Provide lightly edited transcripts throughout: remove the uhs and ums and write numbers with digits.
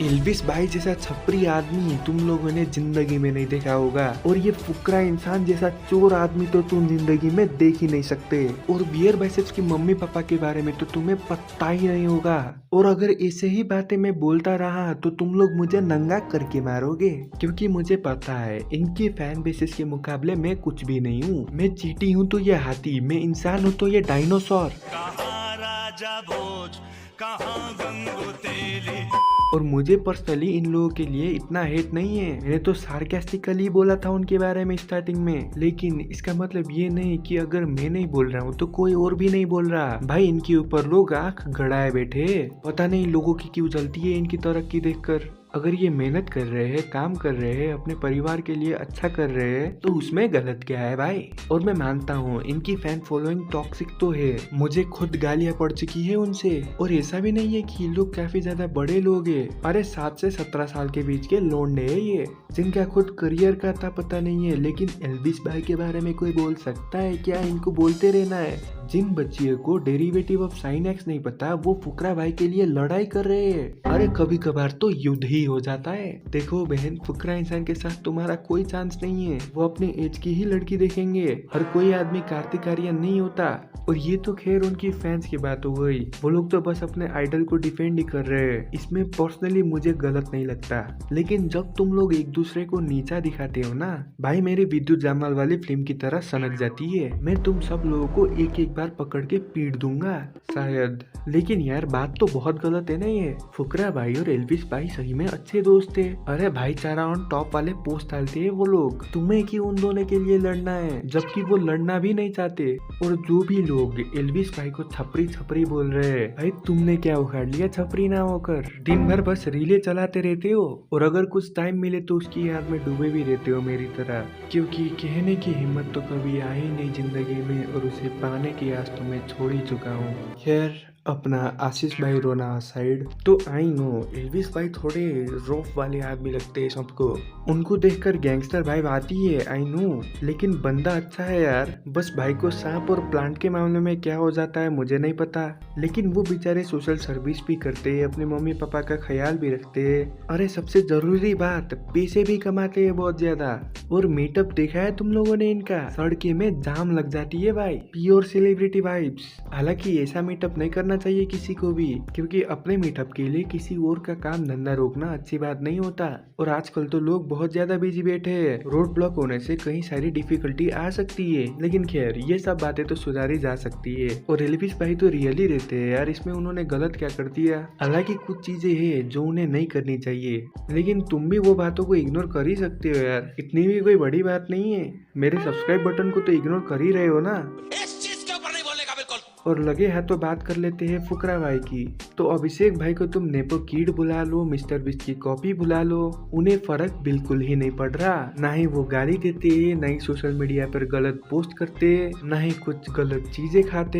Elvis भाई जैसा छपरी आदमी तुम लोगों ने जिंदगी में नहीं देखा होगा, और ये फुकरा इंसान जैसा चोर आदमी तो तुम जिंदगी में देख ही नहीं सकते। और बियर बाइसेप्स की मम्मी पापा के बारे में तो तुम्हें पता ही नहीं होगा। और अगर ऐसे ही बातें मैं बोलता रहा तो तुम लोग मुझे नंगा करके मारोगे, क्योंकि मुझे पता है इनकी फैन बेसिस के मुकाबले मैं कुछ भी नहीं हूँ। मैं चींटी हूँ तो ये हाथी, मैं इंसान हूँ तो ये डायनासोर। कहाँ राजा भोज, कहाँ गंगो तेली। और मुझे पर्सनली इन लोगों के लिए इतना हेट नहीं है। मैंने तो सार्केस्टिकली बोला था उनके बारे में स्टार्टिंग में, लेकिन इसका मतलब ये नहीं कि अगर मैं नहीं बोल रहा हूँ तो कोई और भी नहीं बोल रहा। भाई इनके ऊपर लोग आंख गड़ाए बैठे, पता नहीं लोगों की क्यों जलती है इनकी तरक्की देखकर। अगर ये मेहनत कर रहे हैं, काम कर रहे हैं, अपने परिवार के लिए अच्छा कर रहे हैं, तो उसमें गलत क्या है भाई। और मैं मानता हूँ इनकी फैन फॉलोइंग टॉक्सिक तो है, मुझे खुद गालियाँ पड़ चुकी है उनसे। और ऐसा भी नहीं है कि ये लोग काफी ज्यादा बड़े लोग हैं। अरे 7 से 17 साल के बीच के लोंडे है ये, जिनका खुद करियर का था पता नहीं है। लेकिन एल्विस भाई के बारे में कोई बोल सकता है क्या? इनको बोलते रहना है। जिन बच्चियों को डेरिवेटिव ऑफ साइन एक्स नहीं पता, वो फुकरा भाई के लिए लड़ाई कर रहे हैं। अरे कभी कभार तो युद्ध ही हो जाता है। देखो बहन, फुकरा इंसान के साथ तुम्हारा कोई चांस नहीं है। वो अपने एज की ही लड़की देखेंगे। हर कोई आदमी कार्तिक आर्यन नहीं होता। और ये तो खैर उनकी फैंस की बात हो गई, वो लोग तो बस अपने आइडल को डिफेंड ही कर रहे हैं। इसमें पर्सनली मुझे गलत नहीं लगता। लेकिन जब तुम लोग एक दूसरे को नीचा दिखाते हो ना भाई, मेरी विद्युत जामवाल वाली फिल्म की तरह सनक जाती है। मैं तुम सब लोगों को एक एक बार पकड़ के पीट दूंगा शायद। लेकिन यार बात तो बहुत गलत है ना ये। फुकरा भाई और एल्विस भाई सही में अच्छे दोस्त थे। अरे भाईचारा ऑन टॉप वाले पोस्ट डालते हैं वो लोग। तुम्हें क्यों उन दोनों के लिए लड़ना है, जबकि वो लड़ना भी नहीं चाहते। और जो भी लोग एल्विस भाई को छपरी छपरी बोल रहे हैं, भाई तुमने क्या उखाड़ लिया छपरी ना होकर? दिन भर बस रीले चलाते रहते हो, और अगर कुछ टाइम मिले तो उसकी याद में डूबे भी रहते हो मेरी तरह। क्योंकि कहने की हिम्मत तो कभी आई नहीं जिंदगी में, और उसे पाने की आस तो मैं छोड़ ही चुका हूँ। खैर अपना आशीष भाई रोना साइड, तो आई नो एल्विस भाई थोड़े रॉफ वाले आदमी लगते हैं सबको। उनको देखकर गैंगस्टर भाई आती है, आई नो, लेकिन बंदा अच्छा है यार। बस भाई को सांप और प्लांट के मामले में क्या हो जाता है मुझे नहीं पता, लेकिन वो बेचारे सोशल सर्विस भी करते हैं, अपने मम्मी पापा का ख्याल भी रखते हैं। अरे सबसे जरूरी बात, पैसे भी कमाते हैं बहुत ज्यादा। और मीटअप देखा है तुम लोगों ने इनका? सड़के में जाम लग जाती है भाई, प्योर सेलिब्रिटी वाइब्स। हालांकि ऐसा मीटअप नहीं करना चाहिए किसी को भी, क्योंकि अपने मीटअप के लिए किसी और का काम धंधा रोकना अच्छी बात नहीं होता। और आजकल तो लोग बहुत ज्यादा बिजी बैठे हैं, रोड ब्लॉक होने से कई सारी डिफिकल्टी आ सकती है। लेकिन खैर ये सब बातें तो सुधारी जा सकती है। और एल्विस भाई तो रियली रहते हैं यार, इसमें उन्होंने गलत क्या कर दिया? हालांकि कुछ चीजें हैं जो उन्हें नहीं करनी चाहिए, लेकिन तुम भी वो बातों को इग्नोर कर ही सकते हो यार, इतनी भी कोई बड़ी बात नहीं है। मेरे सब्सक्राइब बटन को तो इग्नोर कर ही रहे हो ना। इस चीज के ऊपर नहीं बोलने का बिल्कुल। और लगे हाथ तो बात कर लेते हैं फुकरा भाई की। तो अभिषेक भाई को तुम नेपो किड बुला लो, मिस्टर बिस्ट की कॉपी बुला लो, उन्हें फर्क बिल्कुल ही नहीं पड़ रहा। ना ही वो गाली देते, ना ही सोशल मीडिया पर गलत पोस्ट करते, ना ही कुछ गलत चीजें खाते।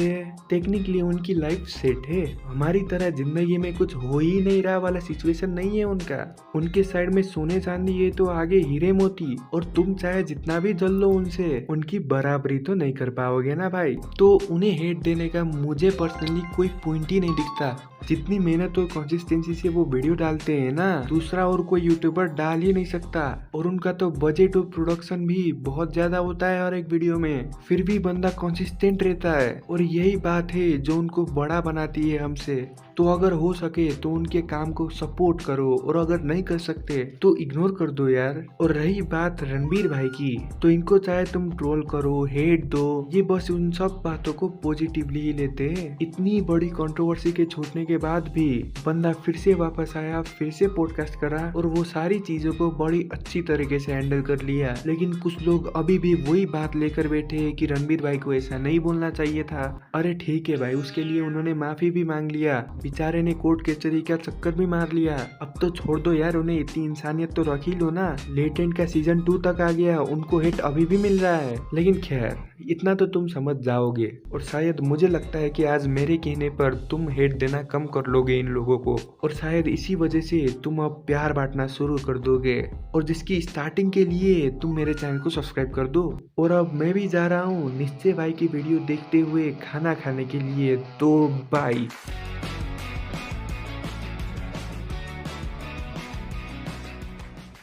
टेक्निकली उनकी लाइफ सेट है। हमारी तरह जिंदगी में कुछ हो ही नहीं रहा वाला सिचुएशन नहीं है उनका। उनके साइड में सोने चांदी है तो आगे हीरे मोती, और तुम चाहे जितना भी जल लो उनसे, उनकी बराबरी तो नहीं कर पाओगे ना भाई। तो उन्हें हेट देने का मुझे पर्सनली कोई पॉइंट ही नहीं दिखता। जितनी मेहनत और कंसिस्टेंसी से वो वीडियो डालते हैं ना, दूसरा और कोई यूट्यूबर डाल ही नहीं सकता। और उनका तो बजट और प्रोडक्शन भी बहुत ज्यादा होता है हर एक वीडियो में, फिर भी बंदा कंसिस्टेंट रहता है। और यही बात है जो उनको बड़ा बनाती है हमसे। तो अगर हो सके तो उनके काम को सपोर्ट करो, और अगर नहीं कर सकते तो इग्नोर कर दो यार। और रही बात रणबीर भाई की, तो इनको चाहे तुम ट्रोल करो, हेट दो, ये बस उन सब बातों को पॉजिटिवली ही लेते हैं। इतनी बड़ी कंट्रोवर्सी के छूटने के बाद भी बंदा फिर से वापस आया, फिर से पॉडकास्ट करा, और वो सारी चीजों को बड़ी अच्छी तरीके से हैंडल कर लिया। लेकिन कुछ लोग अभी भी वही बात लेकर बैठे हैं कि रणबीर भाई को ऐसा नहीं बोलना चाहिए था। अरे ठीक है भाई, उसके लिए उन्होंने माफी भी मांग लिया, बेचारे ने कोर्ट कचहरी का चक्कर भी मार लिया। अब तो छोड़ दो यार, उन्हें इतनी इंसानियत तो रख ही लो ना। लेटेंट का सीजन 2 तक आ गया, उनको हिट अभी भी मिल रहा है। लेकिन खैर इतना तो तुम समझ जाओगे, और शायद मुझे लगता है कि आज मेरे कहने पर तुम हेट देना कम कर लोगे इन लोगों को, और शायद इसी वजह से तुम अब प्यार बांटना शुरू कर दोगे, और जिसकी स्टार्टिंग के लिए तुम मेरे चैनल को सब्सक्राइब कर दो। और अब मैं भी जा रहा हूँ निश्चय भाई की वीडियो देखते हुए खाना खाने के लिए, तो बाय।